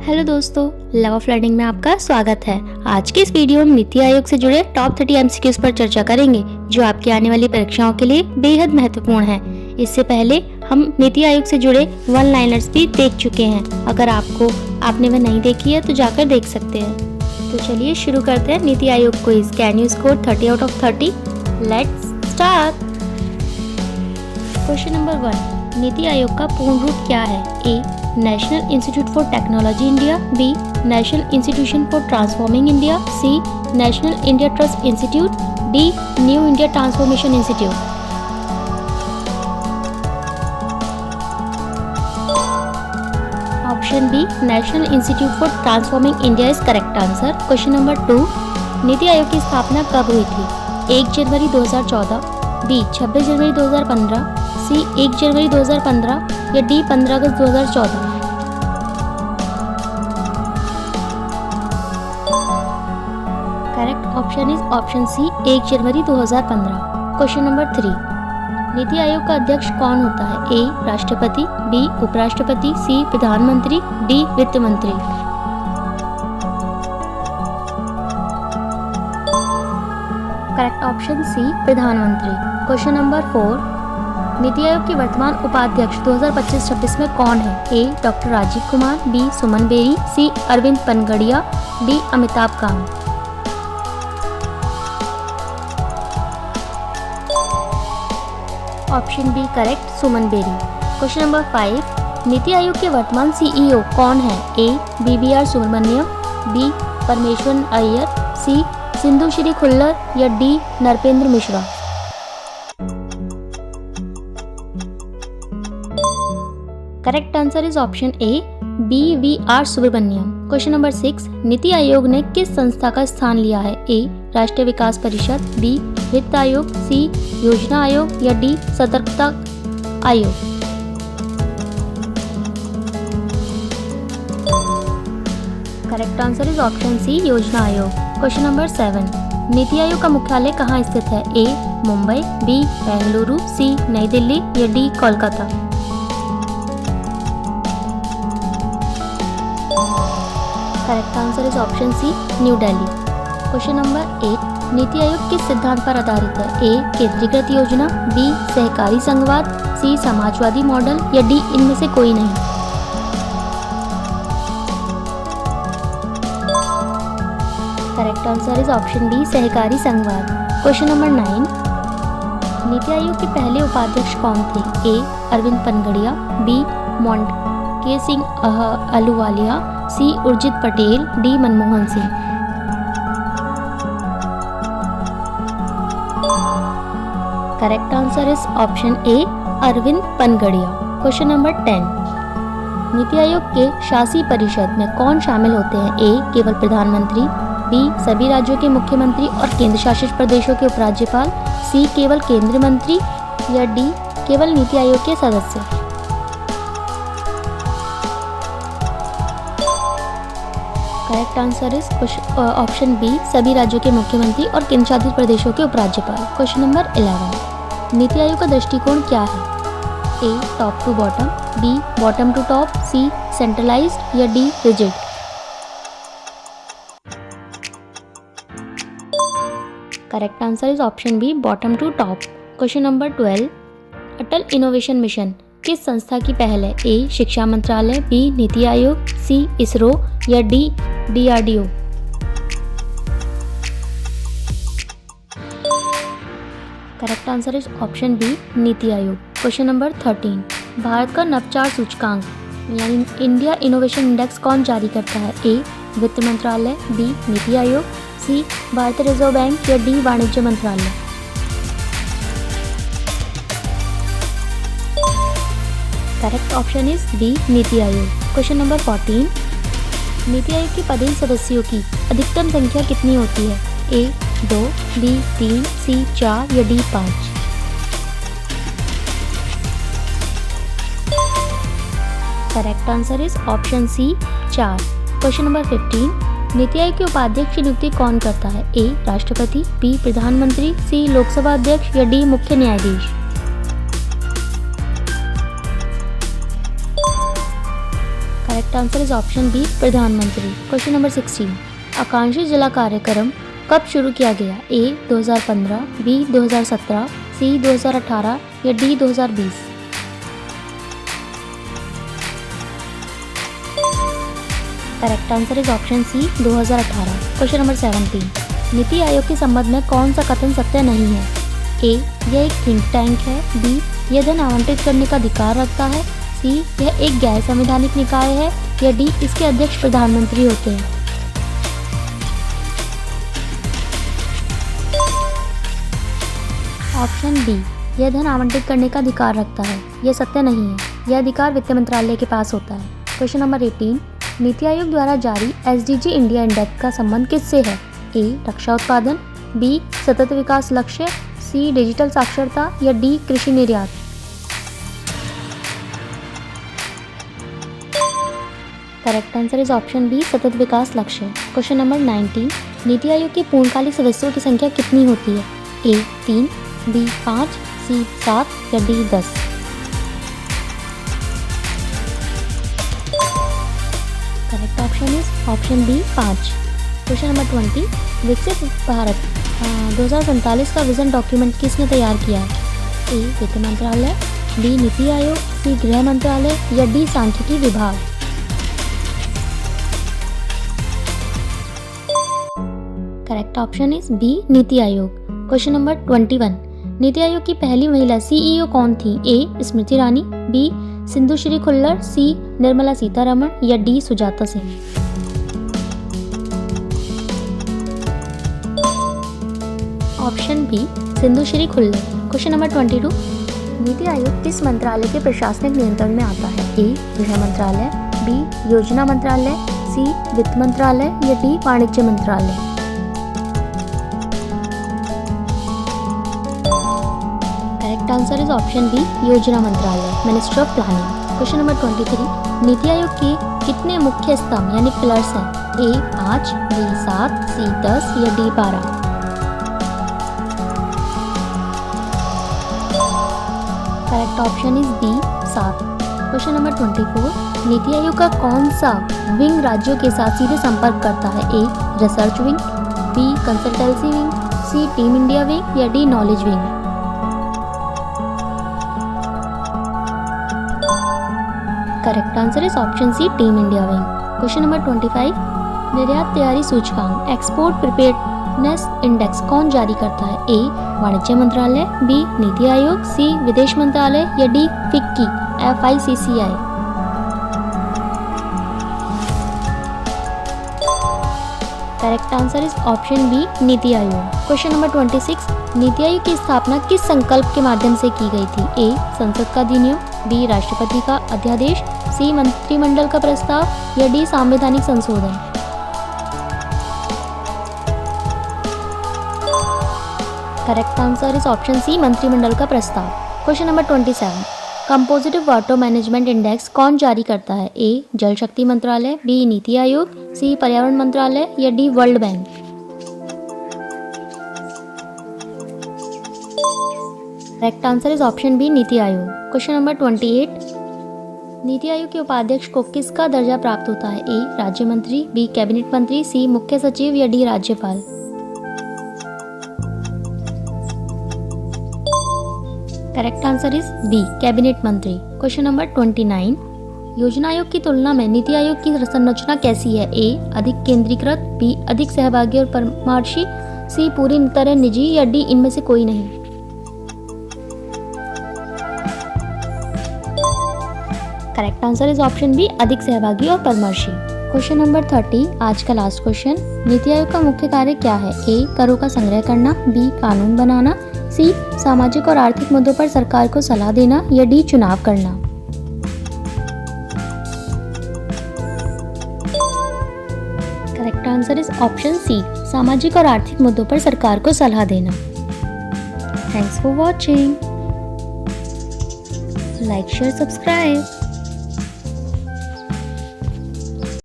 Hello दोस्तों, love of learning में आपका स्वागत है। आज के इस वीडियो में नीति आयोग से जुड़े टॉप 30 एमसीक्यूज पर चर्चा करेंगे जो आपकी आने वाली परीक्षाओं के लिए बेहद महत्वपूर्ण है। इससे पहले हम नीति आयोग से जुड़े वन लाइनर्स भी देख चुके हैं। अगर आपने वह नहीं देखी है तो जाकर देख सकते हैं। तो चलिए शुरू करते हैं NITI Aayog quiz. Can you score 30 out of 30? Let's start. Question number 1, NITI Aayog का पूर्ण रूप क्या है? A, National Institute for Technology India, B, National Institution for Transforming India, C, National India Trust Institute, D, New India Transformation Institute. Option B, National Institute for Transforming India is correct answer. Question number 2, NITI आयोग की स्थापना कब हुई थी? 1 जनवरी 2014, B, 26 जनवरी 2015, सी, 1 जनवरी 2015 या D, 15 अगस्त 2014। Correct option is option C, 1 जनवरी 2015। क्वेश्चन नंबर 3, नीति आयोग का अध्यक्ष कौन होता है? ए, राष्ट्रपति, बी, उपराष्ट्रपति, सी, प्रधानमंत्री, डी, वित्त मंत्री। करेक्ट ऑप्शन सी, प्रधानमंत्री। क्वेश्चन नंबर 4, नीति आयोग के वर्तमान उपाध्यक्ष 2025-26 में कौन है? A, doctor Rajiv Kumar, B, Suman Bery, C, Arvind Panagariya, D, Amitabh Kant. Option B correct, Suman Bery. Question number 5, NITI Aayog के वर्तमान सीईओ कौन है? A, BVR Subrahmanyam, B, Parameswaran Iyer, C, Sindhu Shri Khullar या D, Nripendra Misra. Correct answer is option A, BVR Subrahmanyam. Question number 6, NITI आयोग ने किस संस्था का स्थान लिया है? ए, राष्ट्रीय विकास परिषद, बी, वित्त आयोग, सी, योजना आयोग या डी, सतर्कता आयोग। Correct answer is option C, योजना आयोग। क्वेश्चन नंबर 7, नीति आयोग का मुख्यालय कहाँ स्थित है? A, Mumbai, B, Bengaluru, C, Nai Delhi या D, Kolkata. Correct answer is option C, new Delhi. Question number 8, NITI आयोग किस सिद्धांत पर आधारित है? ए, केंद्रीकृत योजना, बी, सहकारी संघवाद, सी, समाजवादी मॉडल या डी, इनमें से कोई नहीं। Correct answer is option B, सहकारी संघवाद। क्वेश्चन नंबर 9, नीति आयोग के पहले उपाध्यक्ष कौन थे? A, Arvind Panagariya, B, Montek Singh Ahluwalia, C, Urjit Patel, D, Manmohan Singh. Correct answer is option A, Arvind Panagariya. Question number 10, NITI Aayog के शासी परिषद में कौन शामिल होते हैं? ए, केवल प्रधानमंत्री, बी, सभी राज्यों के मुख्यमंत्री और केंद्र शासित प्रदेशों के उपराज्यपाल, सी, केवल केंद्रीय मंत्री या डी, केवल नीति आयोग के सदस्य। Correct answer is option B, सभी राज्यों के मुख्यमंत्री और केंद्र शासित प्रदेशों के उपराज्यपाल। क्वेश्चन नंबर 11, नीति आयोग का दृष्टिकोण क्या है? A, top to bottom, B, bottom to top, C, centralised या D, rigid. Correct answer is option B, bottom to top. Question number 12, Atal Innovation Mission किस संस्था की पहल है? ए, शिक्षा मंत्रालय, बी, नीति आयोग, सी, इसरो या D, DRDO। Correct answer is option B, NITI Aayog. Question number 13, Bharat का नवाचार सूचकांक यानी इंडिया इनोवेशन इंडेक्स कौन जारी करता है? ए, वित्त मंत्रालय, बी, नीति आयोग, सी, भारतीय रिजर्व बैंक या डी, वाणिज्य मंत्रालय। Correct option is B, NITI Aayog. Question number 14, नीति आयोग के पदेन सदस्यों की अधिकतम संख्या कितनी होती है? ए, 2, बी, 3, सी, 4 या D, 5। Correct answer is option C, 4। Question number 15, NITI Aayog के उपाध्यक्ष की नियुक्ति कौन करता है? ए, राष्ट्रपति, बी, प्रधानमंत्री, सी, लोकसभा अध्यक्ष या डी, मुख्य न्यायाधीश। Correct answer is option B, प्रधानमंत्री। क्वेश्चन नंबर 16, आकांक्षी जिला कार्यक्रम कब शुरू किया गया? ए 2015, बी 2017, सी 2018 या D 2020? Correct answer is option C, 2018। Question number 17, NITI Aayog के संबंध में कौन सा कथन सत्य नहीं है? ए, यह एक थिंक टैंक है, बी, यह धन आवंटित करने का अधिकार रखता है, सी, यह एक गैर संवैधानिक निकाय है या डी, इसके अध्यक्ष प्रधानमंत्री होते हैं। ऑप्शन बी, यह धन आवंटित करने का अधिकार रखता है, यह सत्य नहीं है। यह अधिकार वित्त मंत्रालय के पास होता है। क्वेश्चन नंबर 18, नीति आयोग द्वारा जारी SDG इंडिया इंडेक्स का संबंध किससे है? ए, रक्षा उत्पादन, बी, सतत विकास लक्ष्य, सी, डिजिटल साक्षरता या डी, कृषि निर्यात? Correct answer is option B, सतत विकास लक्ष्य। क्वेश्चन नंबर 19, नीति आयोग के पूर्णकालिक सदस्यों की संख्या कितनी होती है? ए 3, बी 5, सी 7 या D 10? Correct option is option B 5। Question number 20, Viksit Bharat 2047 का विजन डॉक्यूमेंट किसने तैयार किया है? ए, वित्त मंत्रालय, बी, नीति आयोग, सी, गृह मंत्रालय या डी, सांख्यिकी विभाग? Correct option is B, NITI Aayog. Question number 21, NITI Aayog की पहली महिला CEO कौन थी? A, Smriti Irani, B, Sindhu Shri Khullar, C, Nirmala Sitharaman या D, Sujata Singh? Option B, Sindhu Shri Khullar. Question number 22, NITI आयोग किस मंत्रालय के प्रशासनिक नियंत्रण में आता है? ए, गृह मंत्रालय, बी, योजना मंत्रालय, सी, वित्त मंत्रालय या डी, वाणिज्य मंत्रालय? Correct answer is option B, योजना मंत्रालय, ministry of planning. Question number 23, NITI Aayog के कितने मुख्य स्तंभ यानी पिलर्स हैं? ए 5, बी 7, सी 10 या D 12? Correct option is B 7। Question number 24, NITI Aayog का कौन सा विंग राज्यों के साथ सीधे संपर्क करता है? A, research wing, B, consultancy wing, C, Team India wing या D, knowledge wing? Correct answer is option C, Team India wing. Question number 25, निर्यात तैयारी सूचकांक एक्सपोर्ट प्रिपेयर्डनेस इंडेक्स कौन जारी करता है? ए, वाणिज्य मंत्रालय, बी, नीति आयोग, सी, विदेश मंत्रालय या D, FICCI FICCI? Correct answer is option B, NITI Aayog. Question number 26, NITI Aayog की स्थापना किस संकल्प के माध्यम से की गई थी? ए, संसद का अधिनियम, बी, राष्ट्रपति का अध्यादेश, सी, मंत्रिमंडल का प्रस्ताव या डी, संवैधानिक संशोधन? Correct answer is option C, मंत्रिमंडल का प्रस्ताव। Question number 27, Composite Water Management Index कौन जारी करता है? ए, जल शक्ति मंत्रालय, बी, नीति आयोग, सी, पर्यावरण मंत्रालय या D, World Bank? Correct answer is option B, NITI Aayog. Question number 28, नीति आयोग के उपाध्यक्ष को किसका दर्जा प्राप्त होता है? ए, राज्य मंत्री, बी, कैबिनेट मंत्री, सी, मुख्य सचिव या डी, राज्यपाल? Correct answer is B, cabinet मंत्री। क्वेश्चन नंबर 29, योजना आयोग की तुलना में नीति आयोग की संरचना कैसी है? ए, अधिक केंद्रीकृत, बी, अधिक सहभागी और परामर्शी, सी, पूरी तरह निजी या डी, इनमें से कोई नहीं? Correct answer is option B, अधिक सहभागी और परामर्शी। क्वेश्चन नंबर 30, आज का लास्ट क्वेश्चन, नीति आयोग का मुख्य कार्य क्या है? ए, करों का संग्रह करना, बी, कानून बनाना, सी, सामाजिक और आर्थिक मुद्दों पर सरकार को सलाह देना या डी, चुनाव करना? Correct answer is option C, सामाजिक और आर्थिक मुद्दों पर सरकार को सलाह देना। Thanks for watching. Like, share, subscribe.